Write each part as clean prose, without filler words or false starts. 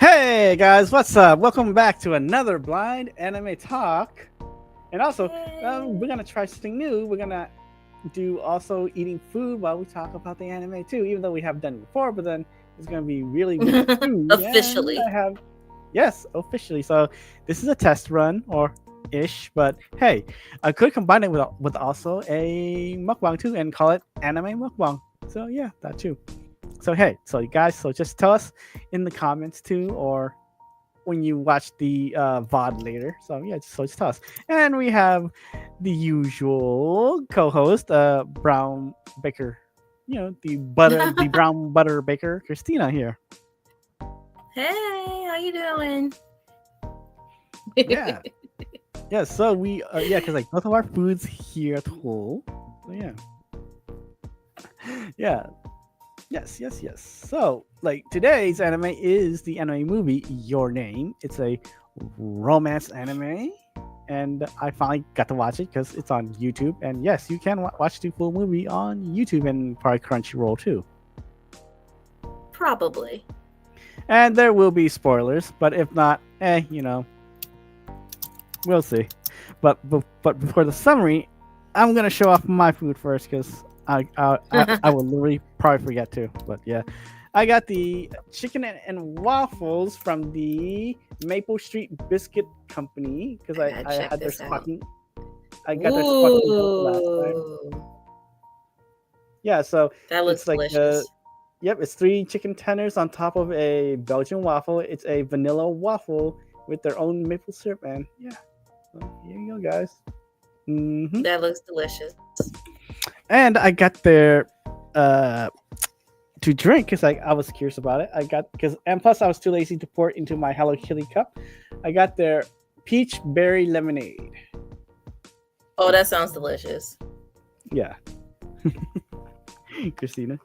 Hey guys, what's up? Welcome back to another blind anime talk. And also, we're gonna try something new. We're gonna do also eating food while we talk about the anime too. Even though we have done it before, but then it's gonna be really with food. Officially. And I have, yes, officially. So this is a test run or ish, but hey, I could combine it with also a mukbang too and call it anime mukbang. So yeah, that too. So hey, so you guys, so just tell us in the comments too, or when you watch the VOD later. So yeah, so just tell us. And we have the usual co-host, Brown Baker. You know, the brown butter baker, Christina here. Hey, how you doing? Yeah, yeah. So we, because like both of our foods here at home. So yeah, yeah. Yes. So, like today's anime is the anime movie Your Name. It's a romance anime, and I finally got to watch it because it's on YouTube. And yes, you can watch the full movie on YouTube and probably Crunchyroll too. Probably. And there will be spoilers, but if not, we'll see. But before the summary, I'm gonna show off my food first because I will literally probably forget to. But yeah, I got the chicken and waffles from the Maple Street Biscuit Company because I had their stocking. I got their stocking last time. Yeah, so that looks delicious. Yep, it's 3 chicken tenders on top of a Belgian waffle. It's a vanilla waffle with their own maple syrup, and yeah. So here you go, guys. Mm-hmm. That looks delicious. And I got their to drink because I was curious about it. And plus I was too lazy to pour it into my Hello Kitty cup. I got their peach berry lemonade. Oh, that sounds delicious. Yeah. Christina.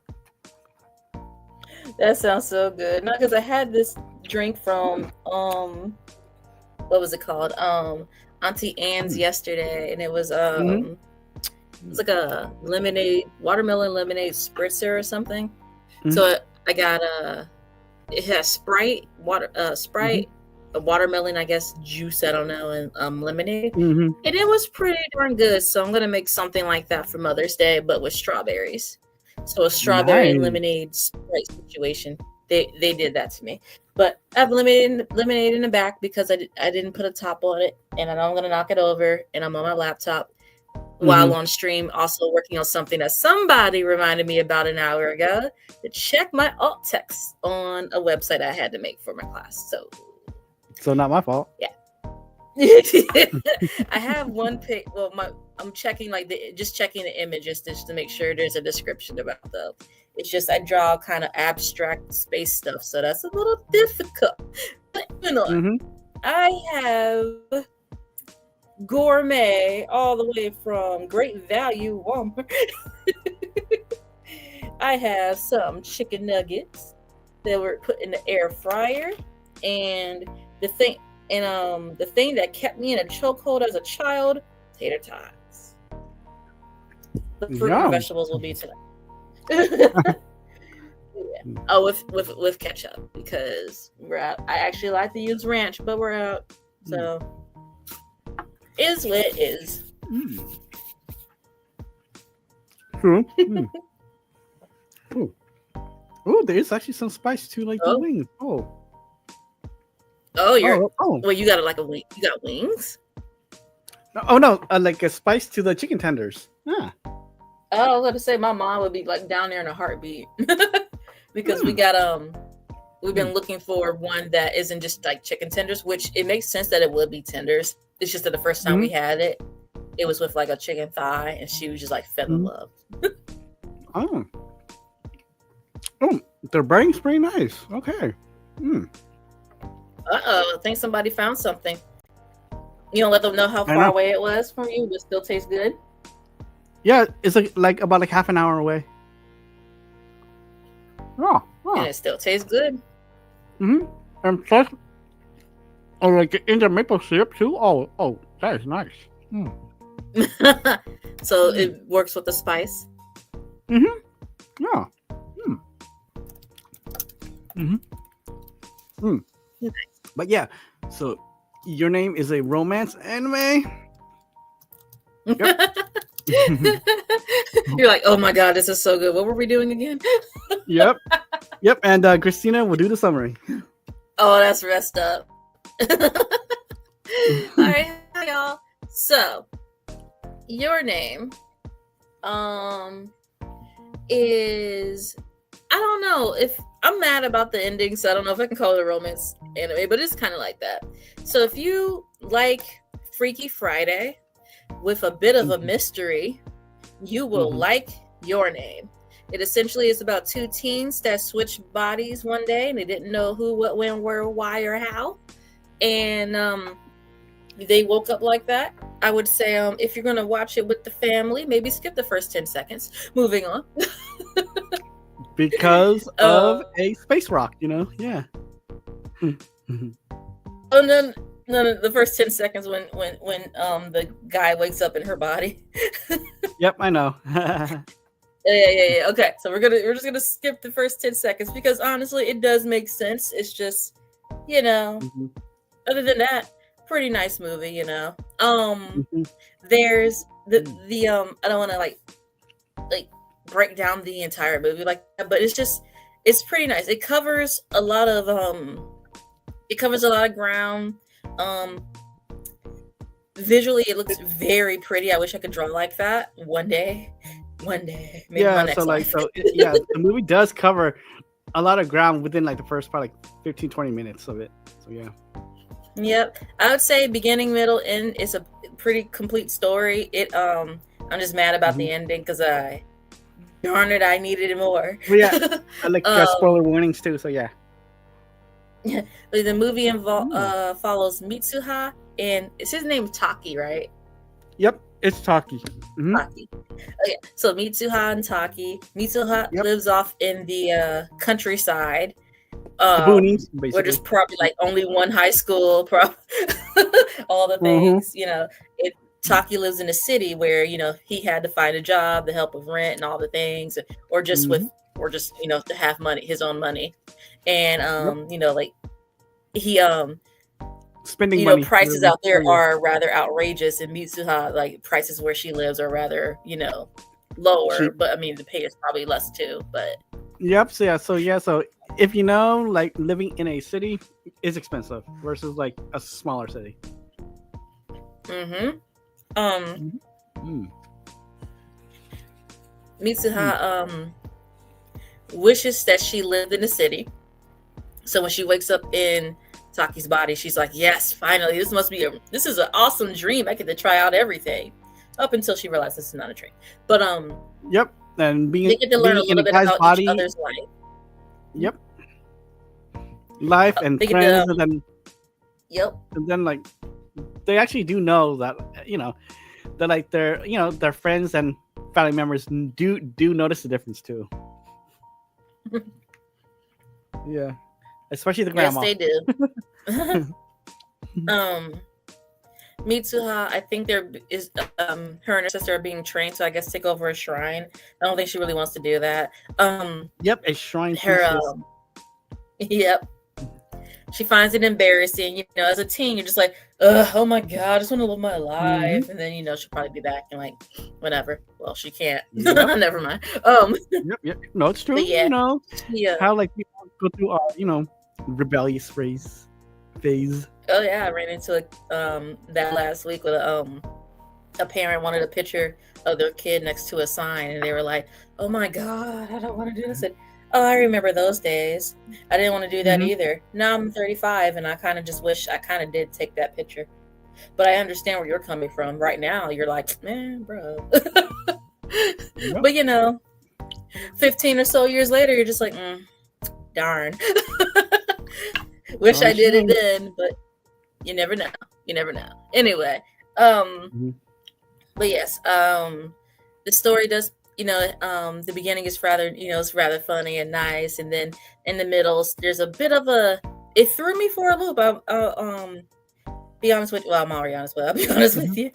That sounds so good. No, because I had this drink from what was it called? Auntie Anne's yesterday, and it was it's like a watermelon lemonade spritzer or something. Mm-hmm. So I got it has Sprite, a watermelon, I guess, juice, I don't know, and lemonade. Mm-hmm. And it was pretty darn good. So I'm gonna make something like that for Mother's Day, but with strawberries. So a strawberry lemonade Sprite situation. They did that to me. But I have lemonade in the back because I didn't put a top on it, and I know I'm gonna knock it over, and I'm on my laptop while on stream, also working on something that somebody reminded me about an hour ago to check my alt text on a website I had to make for my class. So not my fault. Yeah. I have one page. Well, I'm checking just checking the images just to make sure there's a description about them. It's just I draw kind of abstract space stuff, so that's a little difficult. But I have gourmet all the way from Great Value Walmart. I have some chicken nuggets that were put in the air fryer, and the thing that kept me in a chokehold as a child, tater tots. The fruit and vegetables will be tonight. Yeah. Oh, with ketchup because we're out. I actually like to use ranch, but we're out, so is what it is. True. Oh, there's actually some spice to the wings. Well, you got like a wing. You got wings? Oh no, like a spice to the chicken tenders. Yeah. Oh, I was going to say my mom would be like down there in a heartbeat because we got we've been looking for one that isn't just like chicken tenders, which it makes sense that it would be tenders. It's just that the first time we had it, it was with like a chicken thigh, and she was just like fell in love. Oh, their brain's pretty nice. Okay. I think somebody found something. You don't let them know how far away it was from you, but still tastes good. Yeah, it's like about half an hour away. Oh. And it still tastes good. And plus, like in the maple syrup too. Oh, that is nice. So it works with the spice. Yeah. But yeah, so Your Name is a romance anime. Yep. You're like, oh my god, this is so good. What were we doing again? Yep. And Christina will do the summary. Oh, that's messed up. All right, hi y'all. So, Your Name, is, I don't know if I'm mad about the ending, so I don't know if I can call it a romance anime, but it's kind of like that. So if you like Freaky Friday with a bit of a mystery, you will like Your Name. It essentially is about two teens that switch bodies one day and they didn't know who, what, when, where, why, or how. And they woke up like that. I would say if you're going to watch it with the family, maybe skip the first 10 seconds. Moving on. Because of a space rock, yeah. Oh, no, the first 10 seconds when the guy wakes up in her body. Yep, I know. Yeah. Okay, so we're just gonna skip the first 10 seconds because honestly, it does make sense. It's just, other than that, pretty nice movie. There's the I don't want to like break down the entire movie like that, but it's pretty nice. It covers a lot of ground. Visually, it looks very pretty. I wish I could draw like that one day. Maybe yeah, the movie does cover a lot of ground within like the first probably 15-20 minutes of it. So yeah. Yep, I would say beginning, middle, end is a pretty complete story. I'm just mad about the ending because darn it, I needed it more. Well, yeah, I like spoiler warnings too. So yeah. The movie follows Mitsuha, and is his name Taki, right? Yep, it's Taki. Taki. Okay, so Mitsuha and Taki. Mitsuha lives off in the countryside. The boonies, basically. Where there's probably like only one high school, all the things, Taki lives in a city where, he had to find a job, the help with rent and all the things, or just to have money, his own money. And, he, spending money. Prices out there are rather outrageous, and Mitsuha, like prices where she lives are rather, lower, cheap. But I mean, the pay is probably less too, but. Yep. So if like living in a city is expensive versus like a smaller city. Mitsuha wishes that she lived in the city. So when she wakes up in Taki's body, she's like, yes, finally, this is an awesome dream. I get to try out everything. Up until she realizes this is not a dream. But yep. And they get to learn a little bit about each other's life. Yep. Life and friends, and then and then like they actually do know that that like their friends and family members do notice the difference too. Yeah, especially the grandma. Yes, they do. Mitsuha, I think her and her sister are being trained to, I guess, take over a shrine. I don't think she really wants to do that. Yep, a shrine. Yep. She finds it embarrassing. As a teen, you're just like, oh my god, I just want to live my life. And then she'll probably be back and like, whatever. Well, she can't. Yep. Never mind. Yep. No, it's true. Yeah. How like people go through rebellious phase. Oh yeah, I ran into that last week with a parent wanted a picture of their kid next to a sign, and they were like, "Oh my god, I don't want to do this." And, oh, I remember those days. I didn't want to do that either. Now I'm 35, and I kind of just wish I kind of did take that picture. But I understand where you're coming from. Right now, you're like, man, bro. Yep. But 15 or so years later, you're just like, darn. Wish I did it then, but you never know. Anyway, but yes, the story does, the beginning is rather, it's rather funny and nice, and then in the middle, there's a bit of it threw me for a loop. I'll be honest with you. Well, I'm already honest, but I'll be honest with you.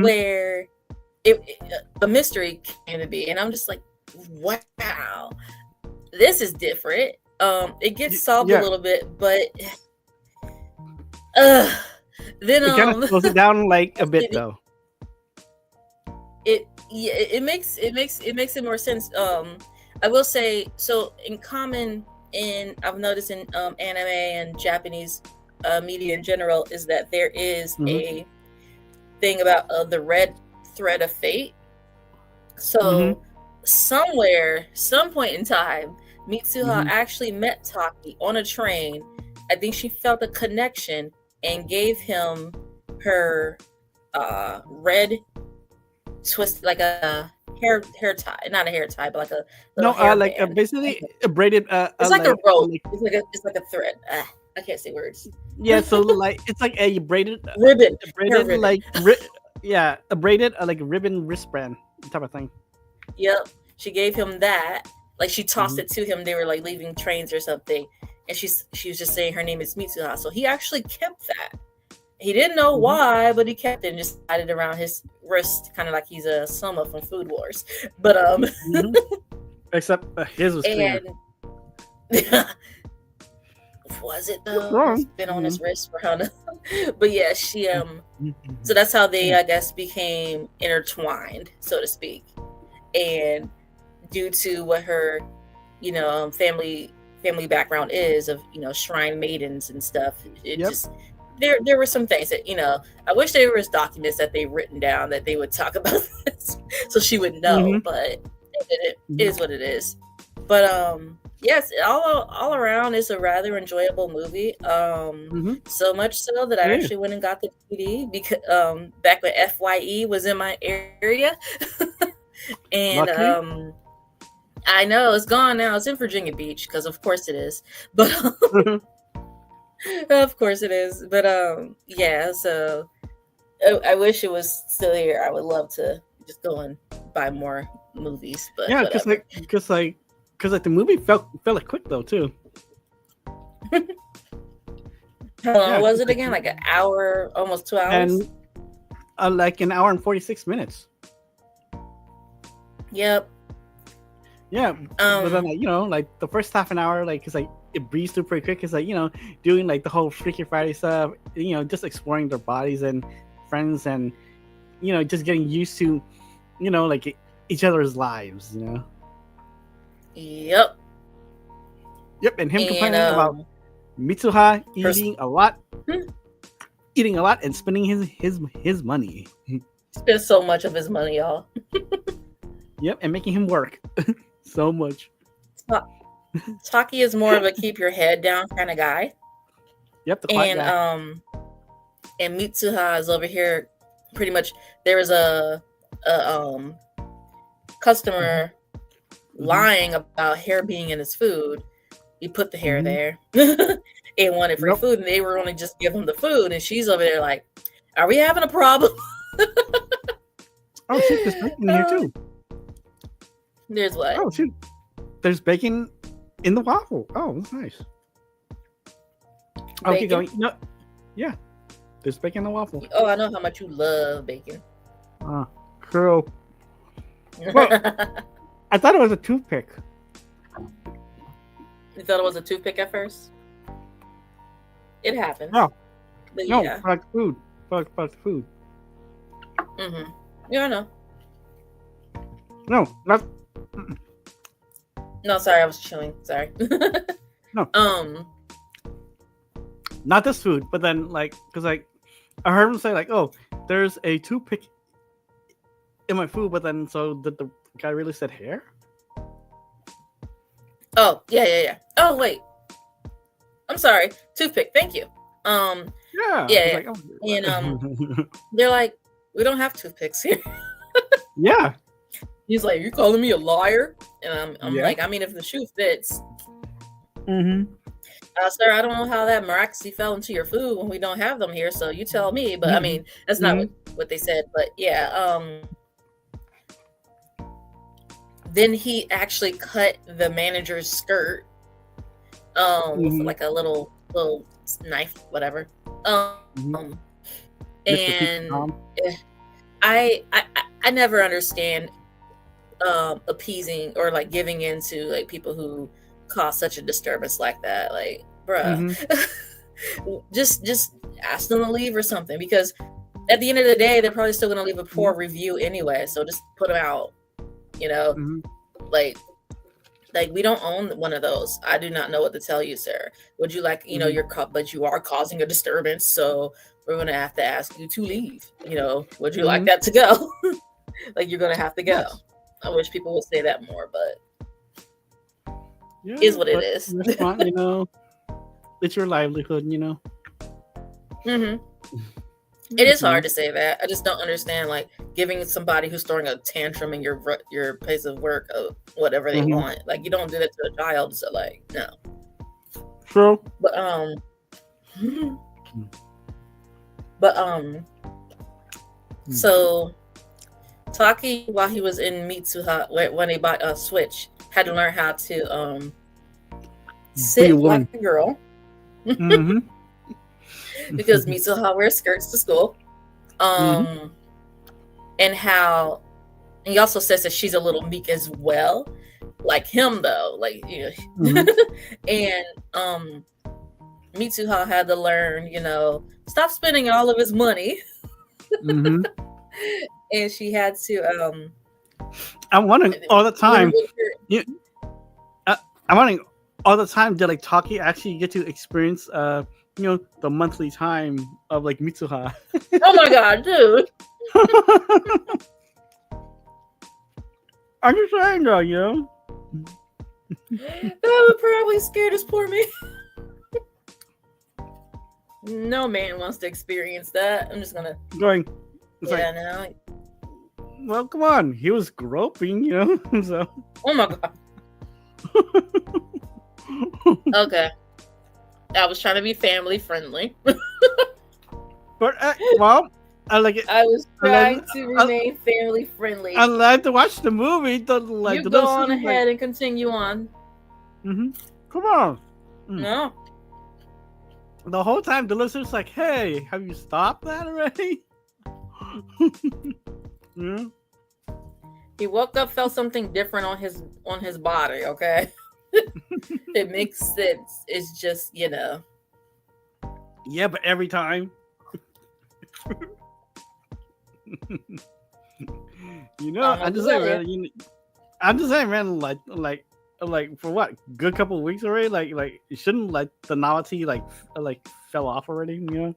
Where a mystery came to be, and I'm just like, wow, this is different. It gets solved Yeah. a little bit, but uh, then It kind of slows it down like a bit it, though. it makes it more sense. I will say so I've noticed in anime and Japanese media in general is that there is a thing about the red thread of fate. So somewhere, some point in time, Mitsuha actually met Taki on a train. I think she felt a connection and gave him her red twist, like a hair tie, not a hair tie, but like a little hair like band. basically a braided. It's like a rope. It's like a thread. I can't say words. Yeah, so like it's like a braided ribbon, ribbon. Like a braided like ribbon wristband type of thing. Yep, she gave him that. Like she tossed it to him. They were like leaving trains or something, and she was just saying her name is Mitsuha. So he actually kept that. He didn't know why, but he kept it and just tied it around his wrist, kind of like he's a Soma from Food Wars. But except his was clear. Was it though? It's been on his wrist for how long. But yeah, she so that's how they I guess became intertwined, so to speak. And due to what her family background is of shrine maidens and stuff, it just there were some things that I wish there was documents that they written down that they would talk about this so she would know, but it is what it is. But yes, all around it's a rather enjoyable movie. So much so that I actually went and got the DVD because back when FYE was in my area. And Lucky. I know it's gone now. It's in Virginia Beach because of course it is. But of course it is. But yeah, so I wish it was still here. I would love to just go and buy more movies. But yeah, because the movie felt like quick though too. How long was it again? Like an hour, almost 2 hours, and like an hour and 46 minutes. Yep. Yeah, but then like the first half an hour, like it's like it breezed through pretty quick. It's like doing like the whole Freaky Friday stuff. Just exploring their bodies and friends, and just getting used to, like each other's lives. Yep. Yep, and him complaining about Mitsuha eating a lot, and spending his money. Spent so much of his money, y'all. Yep, and making him work so much. Taki is more of a keep your head down kind of guy. Yep, the quiet guy. And Mitsuha is over here. Pretty much, there was a customer lying about hair being in his food. He put the hair there and wanted free food, and they were only just give him the food, and she's over there like, "Are we having a problem?" Oh, shoot, there's bacon in here too. There's what? Oh, shoot. There's bacon in the waffle. Oh, that's nice. Okay, going. No, yeah. There's bacon in the waffle. Oh, I know how much you love bacon. Cool. Well, I thought it was a toothpick. You thought it was a toothpick at first? It happens. No. But no, yeah. for like food. For food. Yeah, I know. No, not. No, sorry, I was chewing. Sorry. No. Not this food, but then because I heard him say like, "Oh, there's a toothpick in my food," but then so did the guy really said hair? Oh yeah. Oh wait, I'm sorry. Toothpick. Thank you. Yeah. Yeah. Like, oh. And they're like, we don't have toothpicks here. Yeah. He's like, you calling me a liar? And I'm like, I mean, if the shoe fits. Sir, I don't know how that miraculously fell into your food when we don't have them here, so you tell me. But I mean, that's not what they said. But yeah, then he actually cut the manager's skirt, with like a little knife, whatever. And I never understand appeasing or like giving in to like people who cause such a disturbance like that. Like, bruh, Mm-hmm. just ask them to leave or something, because at the end of the day, they're probably still going to leave a poor review anyway. So just put them out, you know, Mm-hmm. like we don't own one of those. I do not know what to tell you, sir. Would you like, you know, but you are causing a disturbance, so we're going to have to ask you to leave. You know, would you like that to go? Like, you're going to have to go. Yes. I wish people would say that more, but Yeah, is what it is. Restaurant, you know, it's your livelihood, you know. Mm-hmm. It is hard to say that. I just don't understand, like, giving somebody who's throwing a tantrum in your place of work whatever they want. Like, you don't do that to a child. So, like, no. True. So Taki, while he was in Mitsuha, when he bought a Switch, had to learn how to sit like a girl. Mm-hmm. Because Mitsuha wears skirts to school. And he also says that she's a little meek as well, like him though, like, you know. And Mitsuha had to learn, you know, stop spending all of his money. And she had to I'm wondering all the time. I'm wondering all the time, did like Taki actually get to experience you know, the monthly time of like Mitsuha? Oh my god, dude. I'm just saying though, you know. That would probably scare this poor man. No man wants to experience that. I'm just gonna no. Well, come on. He was groping, you know. So. Oh my god. Okay. I was trying to be family friendly. But well, I like it. I was trying to remain family friendly. I like to watch the movie. You go on ahead and continue on. Come on. No. The whole time the listener's like, "Hey, have you stopped that already?" Yeah. He woke up, felt something different on his body. Okay. It makes sense. It's just, you know. Yeah, but every time. You know, I'm just saying, man. Like for what? Good couple of weeks already. Like it shouldn't like the novelty like fell off already. You know.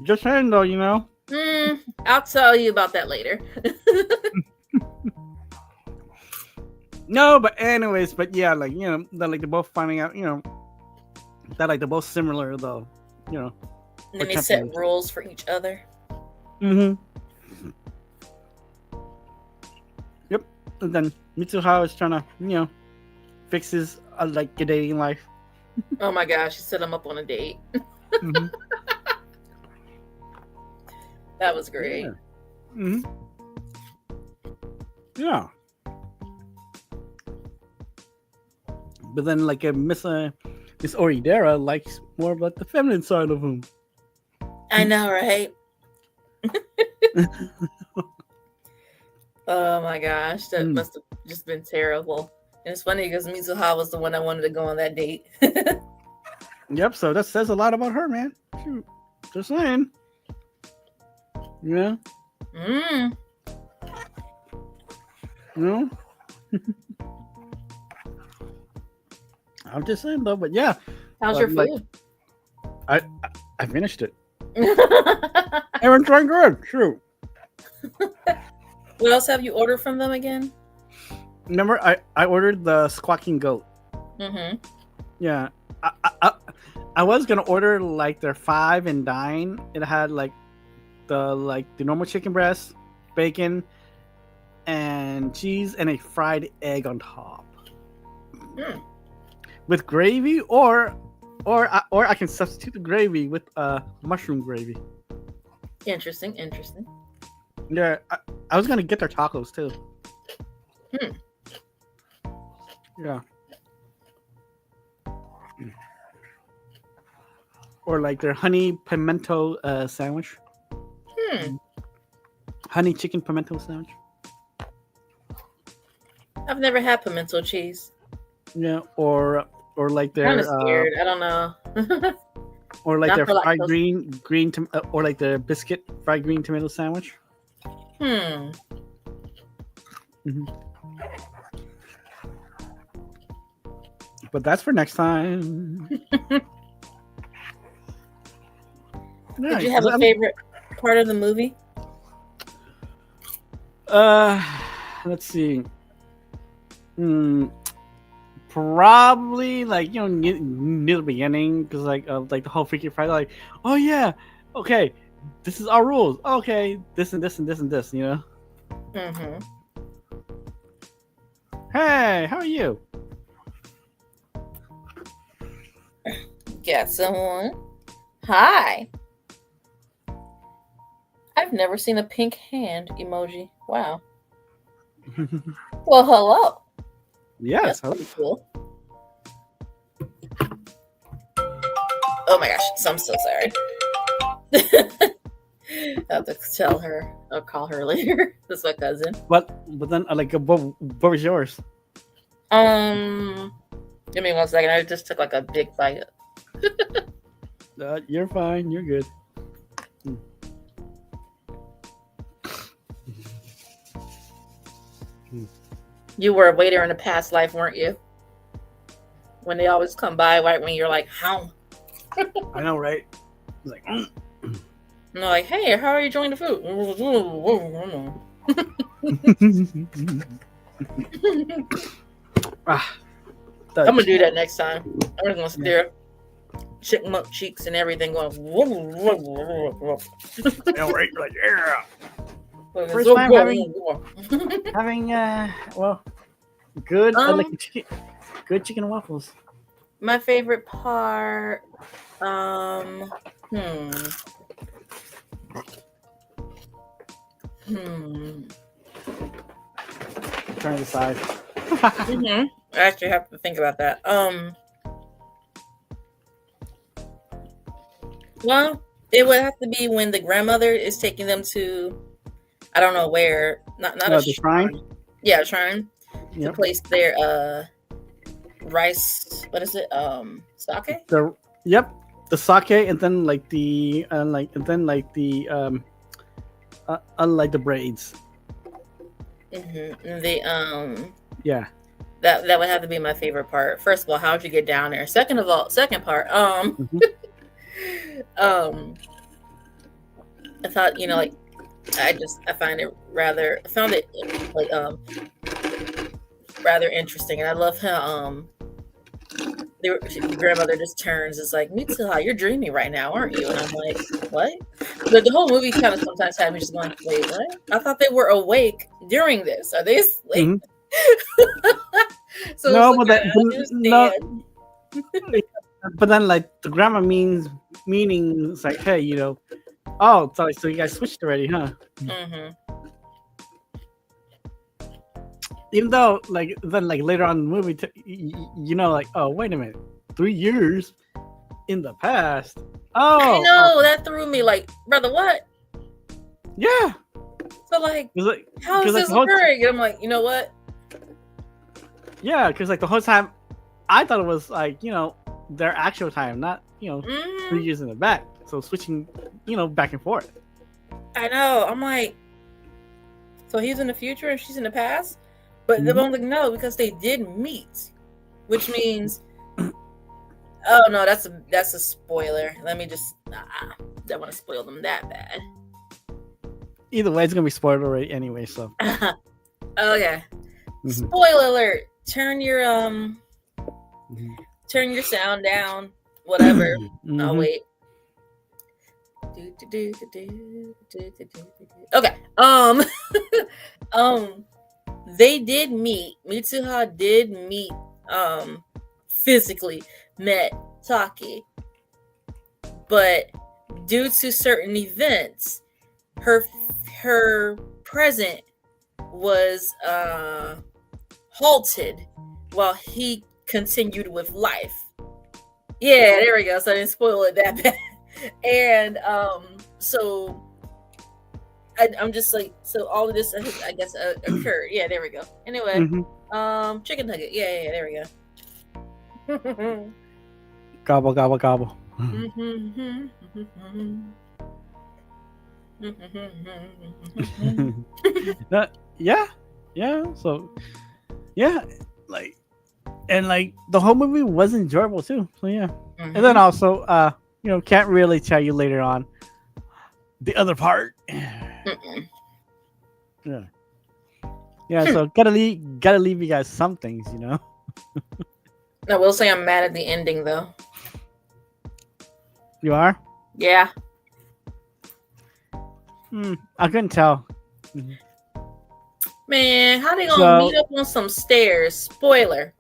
Just saying though, you know. I'll tell you about that later. No, but anyways, but yeah, like, you know, that like they're both finding out, you know, that like they're both similar though, you know. And then they set rules for each other. Yep. And then Mitsuha is trying to, you know, fix his like dating life. Oh my gosh, she set him up on a date. That was great. Yeah. Yeah. But then, like, Miss Oridera likes more about the feminine side of him. I know, right? Oh my gosh, that must have just been terrible. And it's funny because Mitsuha was the one I wanted to go on that date. Yep, so that says a lot about her, man. Shoot. Just saying. Yeah. No. I'm just saying though, but yeah. How's your food? I finished it. Everyone's doing good. True. What else have you ordered from them again? Remember, I ordered the squawking goat. Yeah. I was gonna order like their 5 and dine. It had like the normal chicken breast, bacon, and cheese, and a fried egg on top. With gravy, or I can substitute the gravy with mushroom gravy. Interesting. Yeah, I was gonna get their tacos too. Yeah. Or like their honey pimento sandwich. Honey chicken pimento sandwich. I've never had pimento cheese. Yeah, or like Kind their of scared. I don't know. or like Not their for fried lactose. or like the biscuit fried green tomato sandwich. Hmm. Mhm. But that's for next time. Did you Nice. have a favorite part of the movie? Uh, let's see. Hmm. Probably like near the beginning because like the whole Freaky Friday, like, oh yeah, okay, this is our rules. Okay, this and this and this and this. Mm-hmm. Hey, how are you? Got someone? Hi. I've never seen a pink hand emoji. Wow. Well, hello. Yes. That's pretty cool. Oh my gosh, I'm so sorry. I have to tell her. I'll call her later. That's my cousin. But then like what was yours? Give me 1 second. I just took like a big bite. You're fine. You're good. You were a waiter in a past life, weren't you? When they always come by right when you're like, how? I know, right? It's like, And they're like, hey, how are you enjoying the food? I'm gonna do that next time. I'm just gonna stare chipmunk cheeks and everything going. Yeah, right? Like, yeah. First First time having well, good like good chicken and waffles. My favorite part, Trying to decide. I actually have to think about that. Well, it would have to be when the grandmother is taking them to, I don't know where, not a shrine. Yeah, a shrine Yep. to place their rice. What is it? Sake. The sake, and then like the unlike the braids. And the Yeah. That would have to be my favorite part. First of all, how'd you get down there? Second part, I thought, like, I found it rather rather interesting, and I love how the grandmother just turns. It's like, Mitsuha, you're dreaming right now, aren't you? And I'm like, what? But the whole movie kind of sometimes had me just going, wait, what? I thought they were awake during this. Are they asleep? Mm-hmm. So no, like, but then like the grammar meaning it's like, hey, oh, so you guys switched already, huh? Mm-hmm. Even though like then like later on in the movie, like, oh, wait a minute, 3 years in the past. Oh, I know, that threw me, like, brother, what? Yeah. So like how is this occurring? And I'm like, you know what? Yeah, because like the whole time I thought it was like, their actual time, not 3 years in the back. So switching, back and forth. I know. I'm like, so he's in the future and she's in the past? But they're like, no, because they did meet. Which means oh no, that's a spoiler. Let me just don't want to spoil them that bad. Either way, it's gonna be spoiled already anyway, so okay. Spoiler alert. Turn your sound down. Whatever. I'll wait. Okay. They did meet. Mitsuha did meet. Physically met Taki, but due to certain events, her present was halted while he continued with life. Yeah, there we go. So I didn't spoil it that bad. And so I'm just like, so all of this, I guess, occurred. Yeah, there we go. Anyway, Chicken nugget. Yeah, there we go. Gobble, gobble, gobble. Yeah. So, yeah, like, and like the whole movie was enjoyable too. So yeah, and then also, can't really tell you later on the other part. Yeah. So gotta leave you guys some things, I will say I'm mad at the ending though. You are? Yeah. I couldn't tell. Man, how they gonna meet up on some stairs? Spoiler.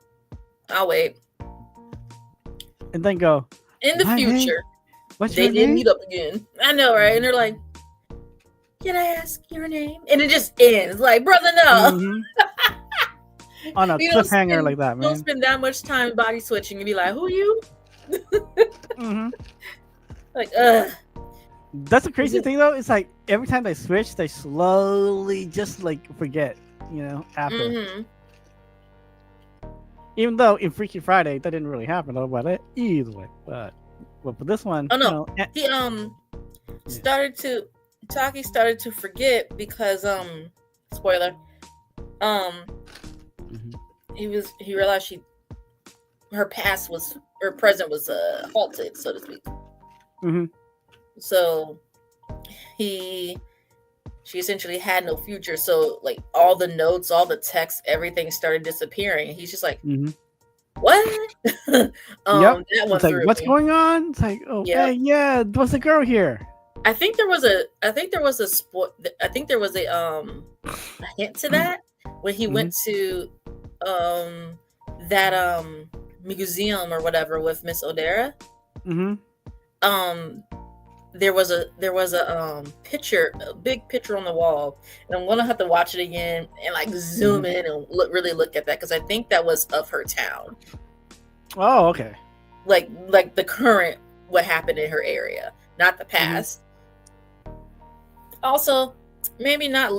I'll wait. And then go. In the future, they did meet up again. I know, right? And they're like, "Can I ask your name?" And it just ends. Like, brother, no. On a cliffhanger like that, man. Don't spend that much time body switching and be like, "Who are you?" Like, That's the crazy thing, though. It's like every time they switch, they slowly just like forget, after. Even though in Freaky Friday that didn't really happen, though. But either way, but for this one, oh no, he Taki started to forget because spoiler, he realized her present was halted, so to speak. So she essentially had no future. So like all the notes, all the text, everything started disappearing. He's just like, what? That it's like, what's going on? It's like, yeah, what's the girl here? I think there was a hint to that when he went to that museum or whatever with Miss Odera. There was a picture, a big picture on the wall, and I'm gonna have to watch it again and like zoom in and really look at that because I think that was of her town. Oh, okay. Like the current, what happened in her area, not the past. Also, maybe not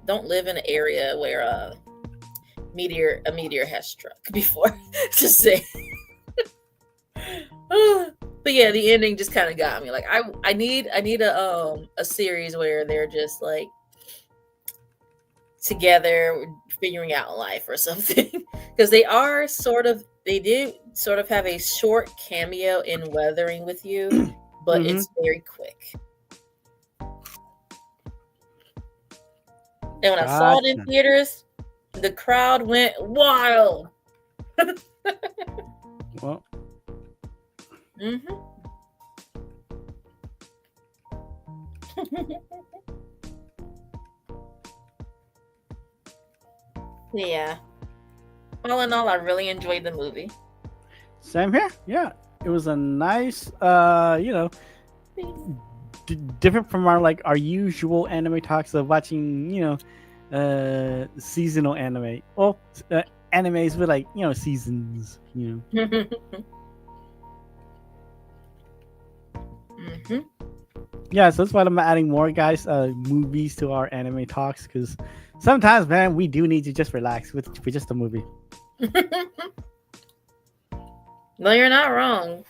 don't live in an area where a meteor has struck before. Just say. But yeah, the ending just kind of got me. Like I need a series where they're just like together figuring out life or something, because they did sort of have a short cameo in Weathering with You, but it's very quick. And when I saw it in theaters, the crowd went wild. Well. Yeah. All in all, I really enjoyed the movie. Same here. Yeah, it was a nice, different from our usual anime talks of watching, seasonal anime. Well, animes with seasons. Yeah, so that's why I'm adding more movies to our anime talks, because sometimes, man, we do need to just relax with just a movie. No, you're not wrong.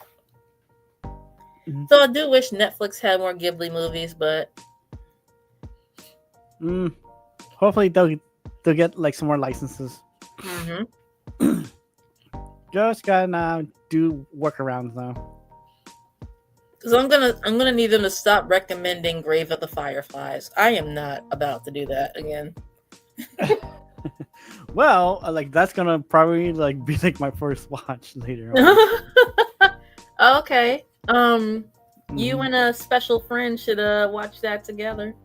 So I do wish Netflix had more Ghibli movies, but hopefully they'll get some more licenses. Just gotta do workarounds now. Because I'm gonna need them to stop recommending Grave of the Fireflies. I am not about to do that again. Well, that's gonna probably be my first watch later on. Okay. You and a special friend should watch that together.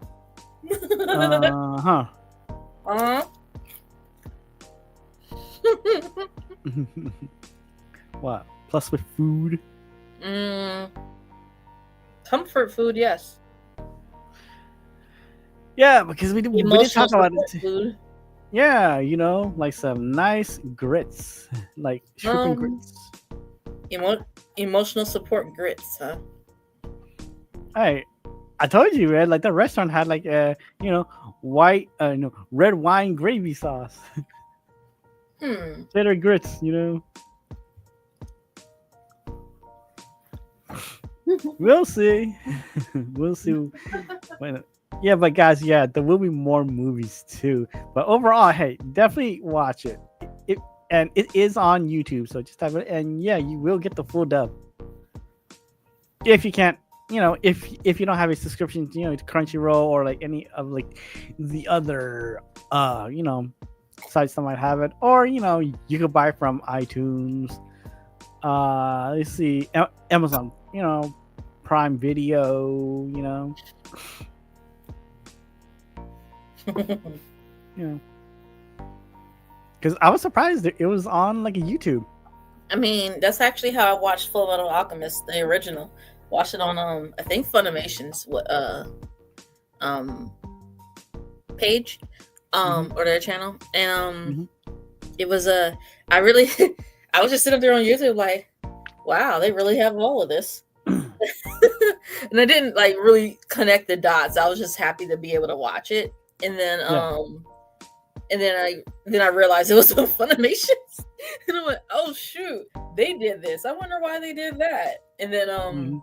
What? Plus with food? Comfort food, yes. Yeah, because we did talk about it. Food. Yeah, some nice grits, like shrimp and grits. Emotional support grits, huh? Hey, I told you, Red. Like the restaurant had like white, red wine gravy sauce, cheddar grits. We'll see. We'll see. Yeah, but guys, yeah, there will be more movies too. But overall, hey, definitely watch it. And it is on YouTube, so just have it. And yeah, you will get the full dub. If you can't, if you don't have a subscription, to Crunchyroll or like any of like the other, sites that might have it, or you could buy from iTunes. Let's see, Amazon, Prime Video, because I was surprised that it was on like a YouTube. I mean, that's actually how I watched Full Metal Alchemist, the original. Watched it on I think Funimation's page, or their channel, and it was I really I was just sitting there on YouTube like, wow, they really have all of this. And I didn't like really connect the dots. I was just happy to be able to watch it. And then and then I realized it was on Funimation. And I went, oh shoot, they did this. I wonder why they did that. And then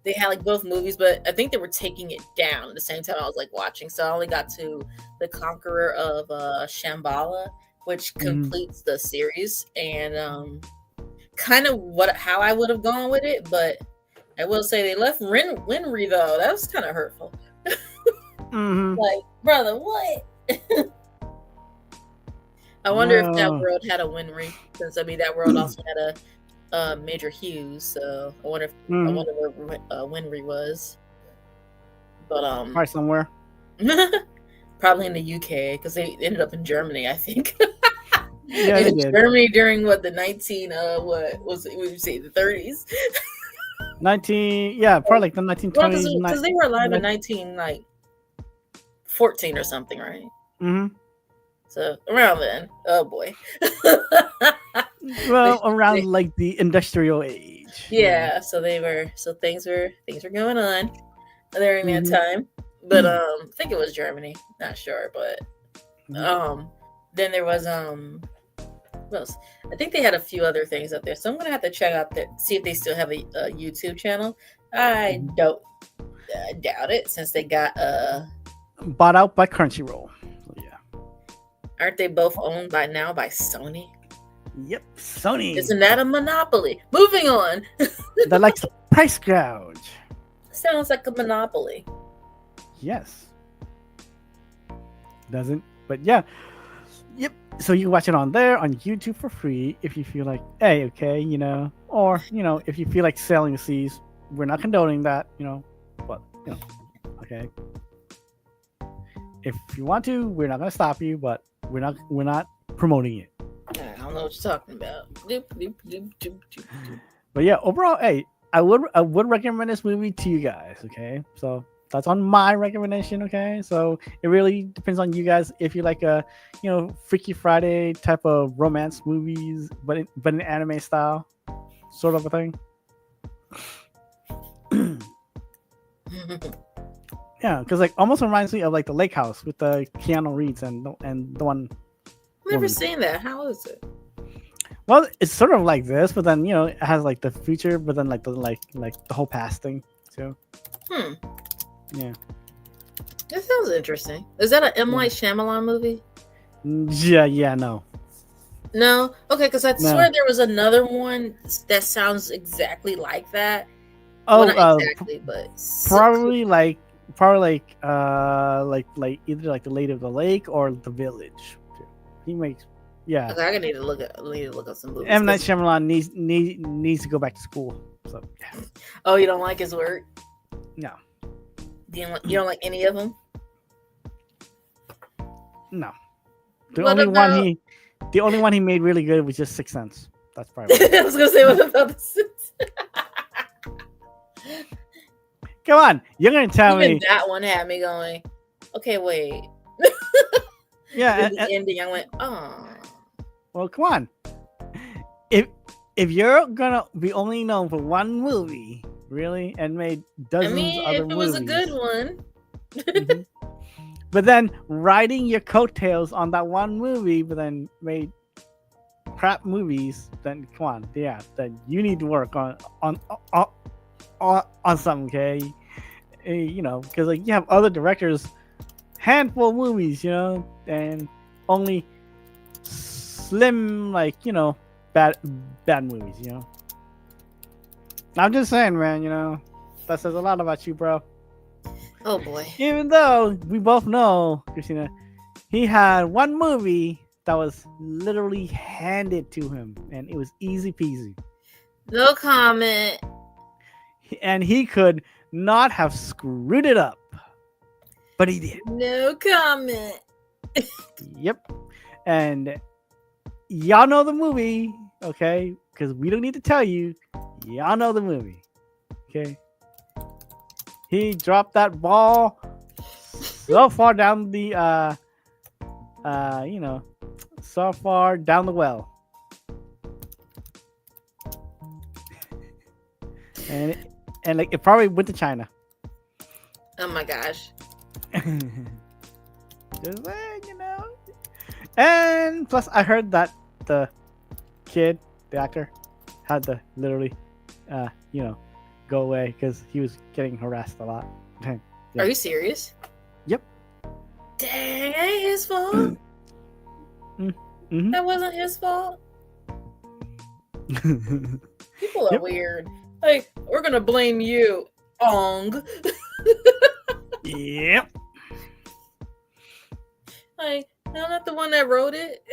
they had like both movies, but I think they were taking it down at the same time I was like watching. So I only got to The Conqueror of Shambhala, which completes the series, and kind of how I would have gone with it, but I will say they left Winry though. That was kind of hurtful. Like, brother, what? I wonder if that world had a Winry, since I mean that world also had a Major Hughes. So I wonder where Winry was. But probably somewhere. Probably in the UK, because they ended up in Germany, I think. Yeah, they did. Germany during what the 19 what was it? Would you say the 30s? 19, yeah, probably like the 1920s. Because they were alive in 14 or something, right? So around then, oh boy. Well, around like the industrial age. Yeah, so things were going on during that time. But I think it was Germany, not sure, but then there was what else? I think they had a few other things up there, so I'm gonna have to check out see if they still have a YouTube channel. I doubt it, since they got bought out by Crunchyroll. So, yeah. Aren't they both owned by Sony? Yep, Sony. Isn't that a monopoly? Moving on. That likes to price gouge. Sounds like a monopoly. Yes. Doesn't, but yeah. Yep. So you can watch it on YouTube for free if you feel like, hey, okay, or if you feel like selling the seas. We're not condoning that, but okay. If you want to, we're not gonna stop you, but we're not promoting it. I don't know what you're talking about. But yeah, overall, hey, I would recommend this movie to you guys. Okay, so that's on my recommendation. Okay, so it really depends on you guys if you like a Freaky Friday type of romance movies, but in anime style, sort of a thing. Yeah, because like almost reminds me of like the Lake House with the Keanu Reeves and the one. Never seen that. How is it? Well, it's sort of like this, but then it has like the future, but then like the whole past thing too. Yeah. That sounds interesting. Is that an M. Night Shyamalan movie? Yeah, no. No? Okay, because I swear there was another one that sounds exactly like that. Oh, well, not exactly, but probably like either like the Lady of the Lake or The Village. He makes, yeah. Okay, I need to look up some movies. M. Night Shyamalan needs to go back to school. So. Yeah. Oh, you don't like his work? No. You don't like any of them? No. The only one he made really good was just Sixth Sense. That's probably. I was gonna say, what about the Sixth? Come on, you're gonna tell me that one had me going. Okay, wait. Yeah, the ending. I went, oh. Well, come on. If you're gonna be only known for one movie, Really? And made I dozens mean, other if it was a movies. good one. Mhm. But then riding your coattails on that one movie, but then made crap movies, then come on, yeah, then you need to work on on something, okay? You know, because like you have other directors, handful of movies, you know, and only slim, like, you know, bad movies, you know. I'm just saying, man, you know, that says a lot about you, bro. Oh boy. Even though we both know, Christina, he had one movie that was literally handed to him, and it was easy peasy. No comment. And he could not have screwed it up, but he did. No comment. Yep. And y'all know the movie, okay? Because we don't need to tell you. Y'all know the movie, okay? He dropped that ball so far down the you know, so far down the well. And like it probably went to China. Oh my gosh. Just saying, you know. And plus I heard that the kid, the actor, had to literally you know, go away because he was getting harassed a lot. Yeah. Are you serious? Yep. Dang, ain't his fault. Mhm. That wasn't his fault. People are Yep. weird. Like, we're gonna blame you, Ong. Yep. Like, I'm not the one that wrote it.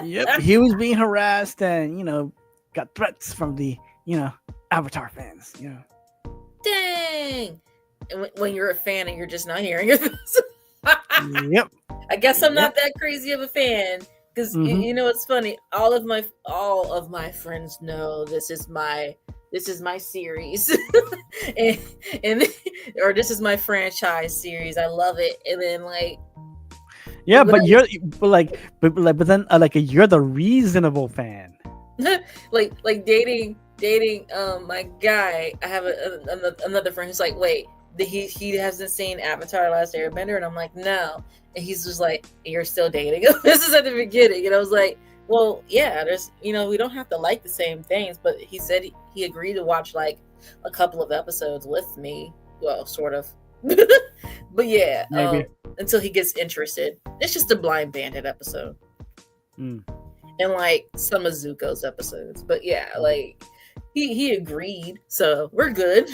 Yep. He was being harassed and, you know, got threats from the, you know, Avatar fans, you know. Dang. And when you're a fan and you're just not hearing it. Yep. I guess I'm not that crazy of a fan. Because Mhm. you know what's funny? All of my friends know this is my series. and or this is my franchise series. I love it. And then like Yeah, But but you're but then like you're the reasonable fan. like dating my guy. I have another friend who's like, wait, he hasn't seen Avatar: Last Airbender, and I'm like, no, and he's just like, you're still dating. This is at the beginning, and I was like, well, yeah, there's, you know, we don't have to like the same things, but he said he agreed to watch like a couple of episodes with me, well, sort of. But yeah, Maybe. until he gets interested. It's just a Blind Bandit episode. Mm. And like some of Zuko's episodes. But yeah, like he agreed, so we're good.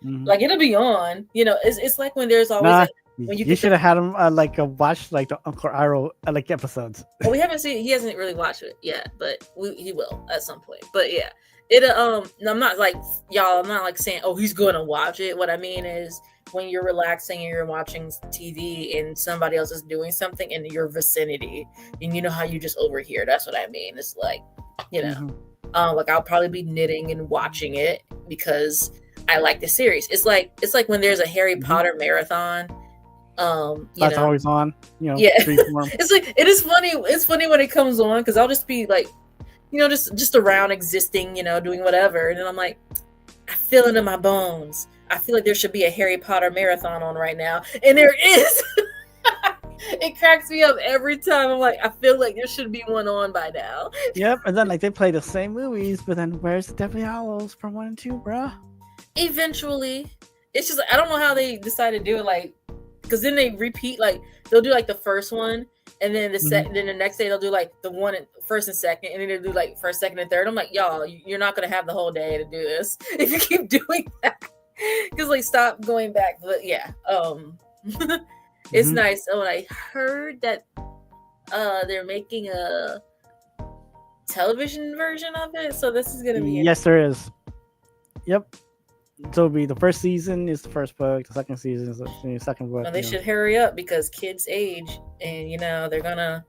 Mhm. Like it'll be on. You know, it's like when there's always Nah, when you get should have had him like watch like the Uncle Iroh like episodes. well, we haven't seen. He hasn't really watched it yet, but he will at some point. But yeah, it I'm not like y'all. I'm not like saying, oh, he's going to watch it. What I mean is when you're relaxing and you're watching TV and somebody else is doing something in your vicinity, and you know how you just overhear. That's what I mean. It's like, you know, Mhm. like I'll probably be knitting and watching it because I like the series. It's like when there's a Harry Mhm. Potter marathon. You That's know, always on. You know, yeah. freeform. It's like it is funny. It's funny when it comes on because I'll just be like, you know, just around existing, you know, doing whatever, and then I'm like, I feel it in my bones. I feel like there should be a Harry Potter marathon on right now, and there is. It cracks me up every time. I'm like, I feel like there should be one on by now. Yep, and then like they play the same movies, but then where's the Deathly Hallows from 1 and 2, bruh? Eventually, it's just I don't know how they decide to do it. Like, because then they repeat. Like they'll do like the first one, and then then the next day they'll do like the one first and second, and then they'll do like first, second, and third. I'm like, y'all, you're not gonna have the whole day to do this if you keep doing that. Because like stop going back. But yeah, it's nice. Oh, and I heard that they're making a television version of it, so this is gonna be Yes, there is. Yep. So it'll be the first season is the first book, the second season is the second book. well, they should hurry up because kids age, and you know they're gonna.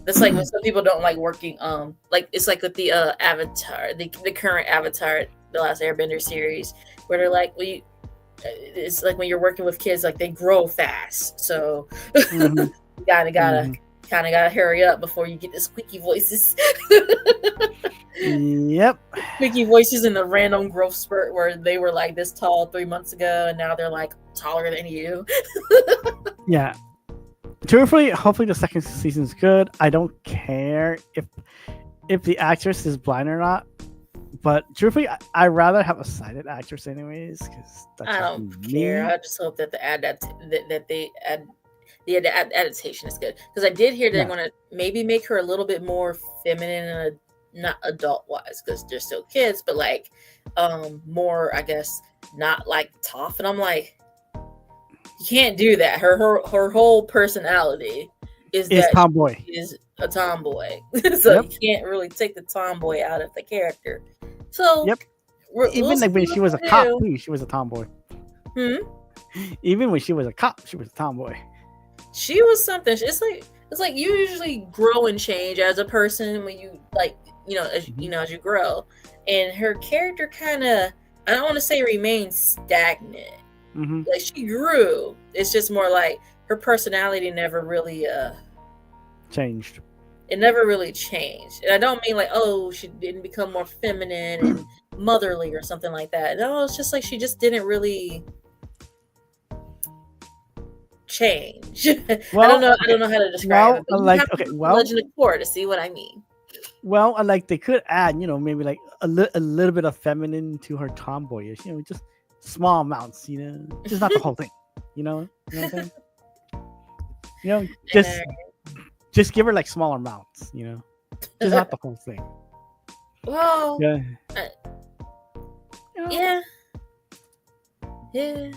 That's like when some people don't like working. Like it's like with the Avatar, the current Avatar, the Last Airbender series, where they're like, it's like when you're working with kids, like they grow fast, so you gotta kind of gotta hurry up before you get the squeaky voices. Yep. Squeaky voices in the random growth spurt where they were like this tall 3 months ago, and now they're like taller than you. Yeah. Truthfully, hopefully the second season's good. I don't care if the actress is blind or not. But truthfully, I'd rather have a sighted actress anyways. Because I don't care. I just hope that the adaptation is good. Because I did hear they're going to maybe make her a little bit more feminine and not adult wise, because they're still kids, but like more, I guess, not like tough. And I'm like, you can't do that. Her whole personality is tomboy. She is a tomboy. So you can't really take the tomboy out of the character. So even like when she was a cop, too, she was a tomboy. Even when she was a cop, she was a tomboy. She was something. It's like you usually grow and change as a person when you like, as you grow. And her character kind of, I don't want to say remained stagnant. Like she grew. It's just more like her personality never really changed. It never really changed. And I don't mean like, oh, she didn't become more feminine and motherly or something like that. No, it's just like she just didn't really change. Well, I don't know how to describe it. Legend of Korra to see what I mean. Well, like they could add, maybe like a little bit of feminine to her tomboyish, just small amounts, just not the whole thing, you know what I'm saying? Just give her like smaller amounts, just not the whole thing. Well, yeah. It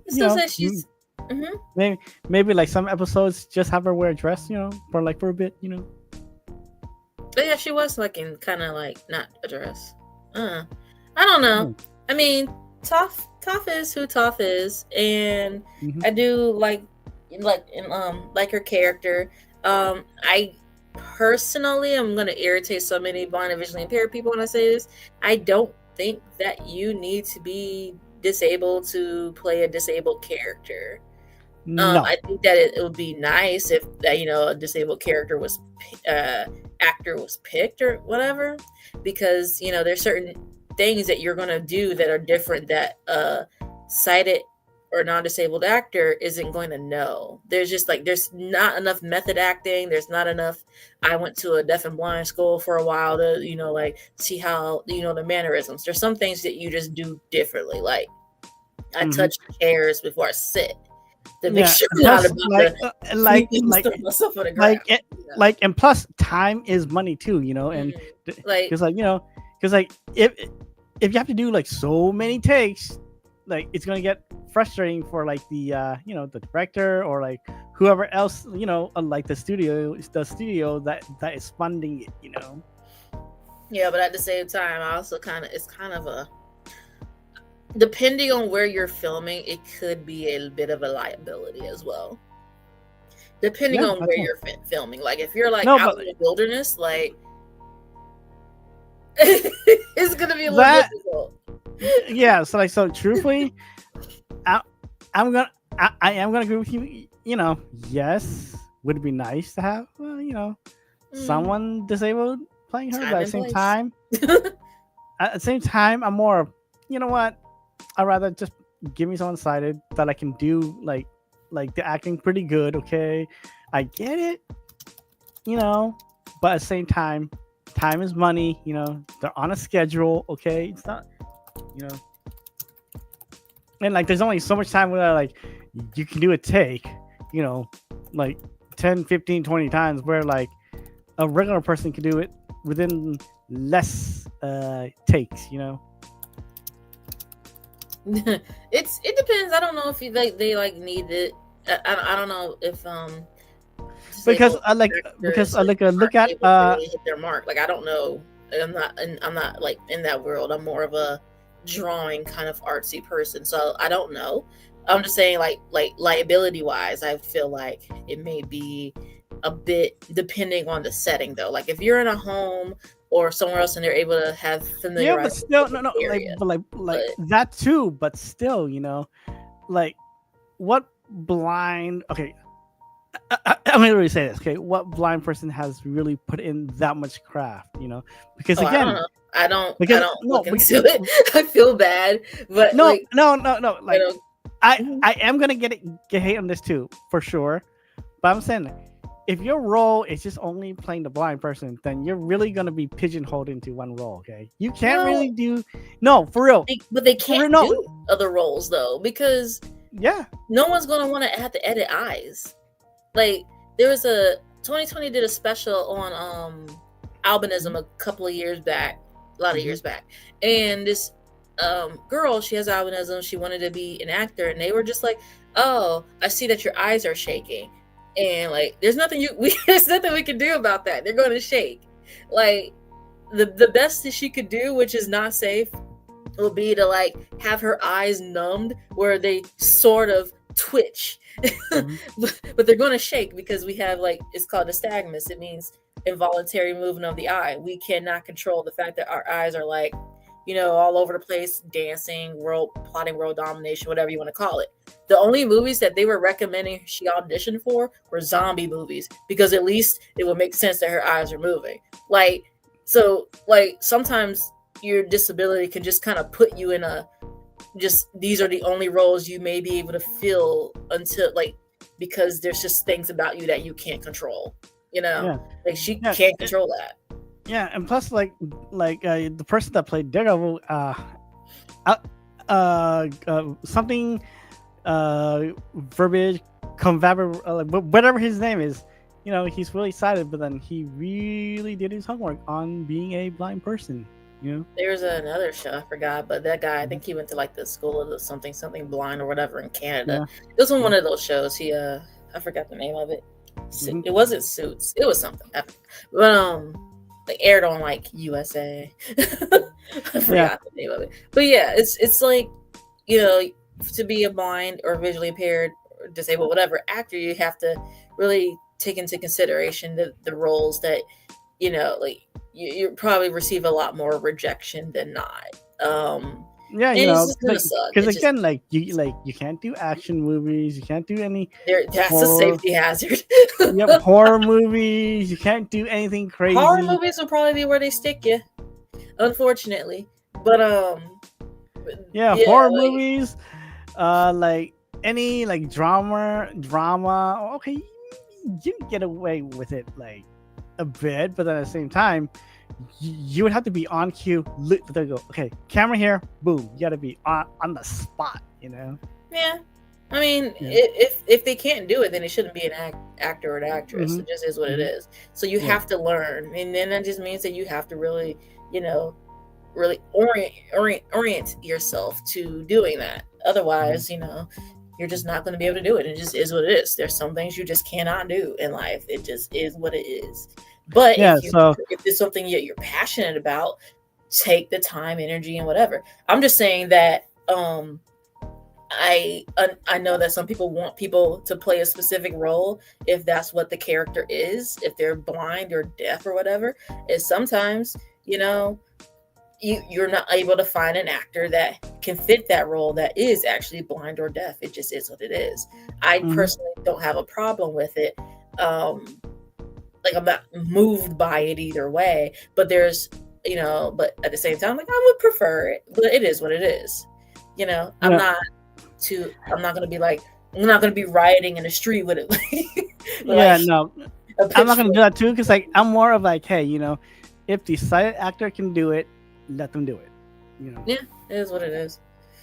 still says she's. Maybe like some episodes just have her wear a dress, for a bit, But yeah, she was like in kind of like not a dress. I don't know. I mean, Toph is who Toph is, and I do like her character. I personally am gonna irritate so many blind and visually impaired people when I say this. I don't think that you need to be disabled to play a disabled character. No. I think that it would be nice if a disabled character was actor was picked or whatever, because there's certain things that you're going to do that are different that a sighted or non-disabled actor isn't going to know. There's just like there's not enough method acting. There's not enough. I went to a deaf and blind school for a while to like see how the mannerisms. There's some things that you just do differently. Like I touch chairs before I sit. To make sure not and plus time is money too, and because if you have to do like so many takes, like it's gonna get frustrating for like the the director or like whoever else like the studio that is funding it, Yeah, but at the same time, I also it's kind of a, depending on where you're filming, it could be a bit of a liability as well. Depending on where you're filming, like if you're like out in the wilderness, like it's gonna be a little difficult. Yeah, so truthfully, I am gonna agree with you. Yes, would it be nice to have someone disabled playing her, but at the same time, I'm more, what? I'd rather just give me someone sighted that I can do like the acting pretty good. Okay, I get it, but at the same time is money. They're on a schedule. Okay, it's not, and like there's only so much time where like you can do a take, like 10, 15, 20 times, where like a regular person can do it within less takes. It depends. I don't know if they like need it. I don't know if because I look at hit their mark. Like I don't know. I'm not like in that world. I'm more of a drawing kind of artsy person, so I don't know. I'm just saying like liability wise, I feel like it may be a bit depending on the setting though. Like if you're in a home or somewhere else and they're able to have familiar. Yeah, but still, like that too. But still, like what blind? Okay, I'm gonna really say this. Okay, what blind person has really put in that much craft? Because Oh, I don't again, know. I because don't no, look into it. I feel bad, but no, like, no, no, no. you Like know, I, mhm. I am gonna get hate on this too for sure. But I'm saying, if your role is just only playing the blind person, then you're really gonna be pigeonholed into one role. Okay, you can't really Well, do no for real, but they for real. can't No, do other roles though because yeah, no one's gonna want to have to edit eyes. Like there was a 2020 did a special on albinism a couple of years back, a lot of mm-hmm. years back, and this girl, she has albinism. She wanted to be an actor, and they were just like, "Oh, I see that your eyes are shaking," and like, there's nothing there's nothing we can do about that. They're going to shake. Like the best that she could do, which is not safe, will be to like have her eyes numbed where they sort of twitch Mm-hmm. but they're going to shake because we have like it's called nystagmus. It means involuntary movement of the eye. We cannot control the fact that our eyes are like all over the place, dancing, plotting world domination, whatever you want to call it. The only movies that they were recommending she auditioned for were zombie movies because at least it would make sense that her eyes are moving. Like so like sometimes your disability can just kind of put you in a just these are the only roles you may be able to fill until like because there's just things about you that you can't control. Yeah, Like she yeah, can't control that. yeah, and plus, the person that played Daredevil, something, verbiage, whatever his name is, he's really excited, but then he really did his homework on being a blind person. There's another show I forgot, but that guy I think he went to like the school of the something blind or whatever in Canada. Yeah. It was on one of those shows. He I forgot the name of it. Mhm. It wasn't Suits. It was something. But like aired on like USA. I forgot Yeah. the name of it. But yeah, it's like to be a blind or visually impaired or disabled whatever actor, you have to really take into consideration the roles that like you probably receive a lot more rejection than not. Yeah, And it's just gonna suck. because again, you can't do action movies, you can't do any That's a horror, safety hazard. yep, horror movies, you can't do anything crazy. Horror movies will probably be where they stick you, unfortunately. But Yeah, horror movies, like any like drama. Okay, you can get away with it like a bit, but at the same time, you would have to be on cue. They go, okay, camera here, boom. You got to be on the spot. Yeah, I mean, Yeah. if they can't do it, then it shouldn't be an actor or an actress. Mhm. It just is what it is. So you have to learn, and then that just means that you have to really, really orient yourself to doing that. Otherwise, you're just not going to be able to do it. It just is what it is. There's some things you just cannot do in life. It just is what it is. But Yeah, if it's something that you're passionate about, take the time, energy, and whatever. I'm just saying that I know that some people want people to play a specific role if that's what the character is, if they're blind or deaf or whatever. Is sometimes you're not able to find an actor that can fit that role that is actually blind or deaf. It just is what it is. I personally don't have a problem with it. Like I'm not moved by it either way, but there's but at the same time, like I would prefer it, but it is what it is. I'm not gonna be like I'm not gonna be rioting in the street with it. no, I'm not gonna do that too, because like I'm more of like, hey, if the sighted actor can do it, let them do it. Yeah, it is what it is.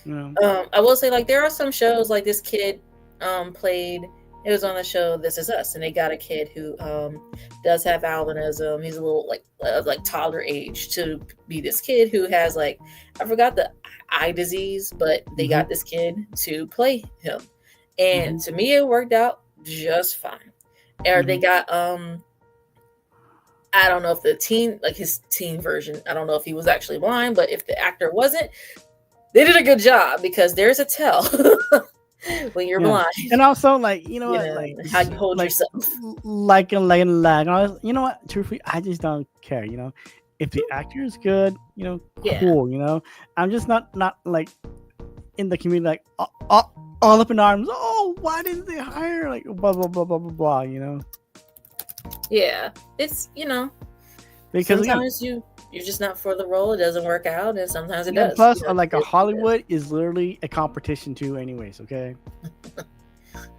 I will say like there are some shows like this kid played. It was on the show This Is Us, and they got a kid who does have albinism. He's a little like toddler age to be this kid who has like I forgot the eye disease, but they got this kid to play him, and to me it worked out just fine. Or they got I don't know if his teen version, I don't know if he was actually blind, but if the actor wasn't, they did a good job because there's a tell. When you're blind, and also like how you hold yourself, like you know what? Truthfully, I just don't care. If the actor is good, cool. I'm just not like in the community like all up in arms. Oh, why didn't they hire like blah blah blah blah blah blah? You know, Yeah, it's because again, sometimes you're just not for the role. It doesn't work out, and sometimes it and does. plus, You know, like a it- Hollywood is literally a competition too, anyways. Okay.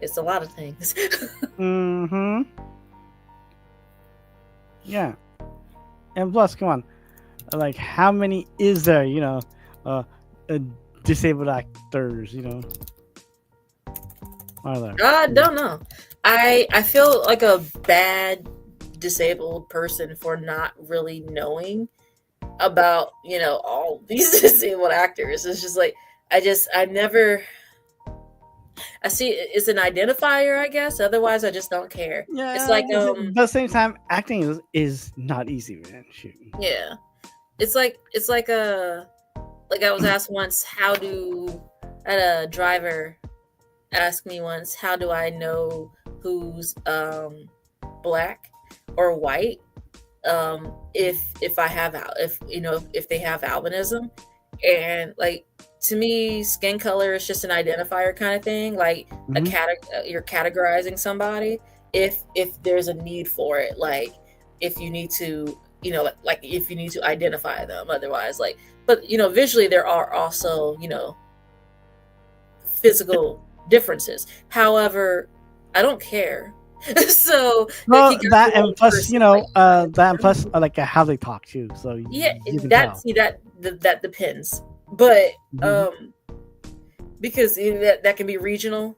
It's a lot of things. Mm-hmm. Yeah. And plus, come on, like how many is there? You know, uh, disabled actors. You know, are there? I don't know. I feel like a bad disabled person for not really knowing about all these disabled actors. It's just like I never. I see it's an identifier, I guess. Otherwise, I just don't care. Yeah. It's like but at the same time, acting is not easy, man. Shoot. yeah, it's like like I was asked once, I had a driver ask me once, how do I know who's black or white if I have if they have albinism, and like to me skin color is just an identifier kind of thing, like you're categorizing somebody if there's a need for it, like if you need to like if you need to identify them, otherwise like but visually there are also physical differences. However, I don't care. So Well, he got that the wrong and plus, person, that and plus, like how they talk too. So yeah, you can that tell. see that depends, but Mhm. because that can be regional,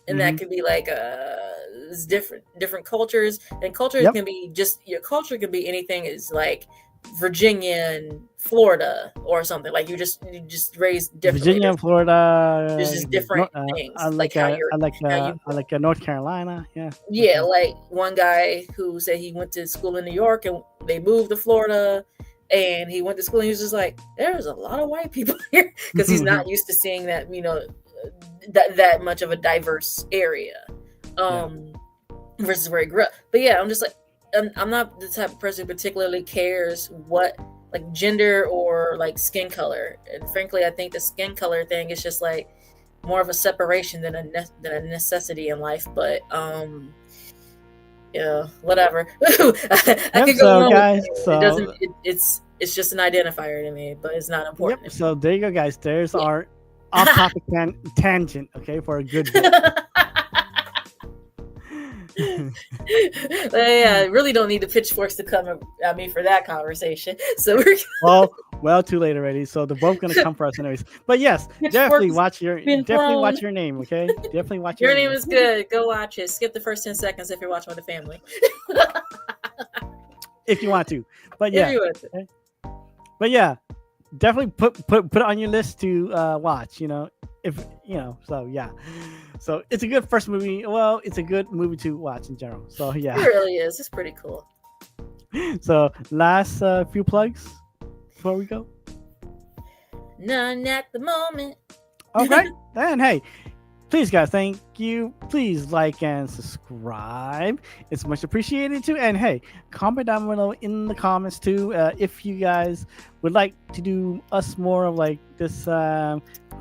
and that Mhm. can be like it's different cultures, and cultures Yep. can be just your culture can be anything is like Virginia and Florida or something, like you just raised differently. Virginia, Florida, There's just different things, I like how you're how you I like North Carolina. Yeah. yeah, like one guy who said he went to school in New York and they moved to Florida, and he went to school and he was just like, there's a lot of white people here, because he's not used to seeing that that much of a diverse area versus where he grew up. But yeah, I'm just like I'm not the type of person who particularly cares what like gender or like skin color, and frankly I think the skin color thing is just like more of a separation than a necessity in life. But whatever. I could go along guys, with it. so It doesn't it's just an identifier to me, but it's not important. yep. So there you go, guys. There's Yeah. our off-topic tangent. Okay, for a good bit. Yeah, I really don't need the pitchforks to come at me for that conversation. So we're well, too late already. So they're both gonna come for us anyways. But yes, definitely watch your name. Okay, definitely watch your name is good. Go watch it. Skip the first 10 seconds if you're watching with a family. If you want to. But yeah, definitely put it on your list to watch. If so yeah. So it's a good first movie. Well, it's a good movie to watch in general. So yeah. It really is. It's pretty cool. So last few plugs before we go. None at the moment. Okay. And hey, please guys, thank you. Please like and subscribe. It's much appreciated too. And hey, comment down below in the comments too if you guys would like to do us more of like this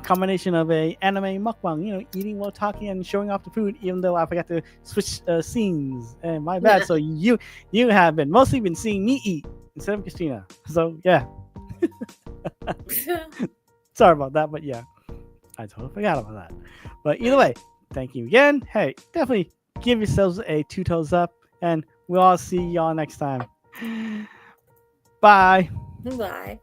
combination of a anime mukbang, eating while talking and showing off the food, even though I forgot to switch scenes, and my bad. So you have mostly been seeing me eat instead of Christina, so yeah. Sorry about that, but yeah, I totally forgot about that. But either way, thank you again. Hey, definitely give yourselves a 2 toes up, and we'll all see y'all next time. Bye. Bye.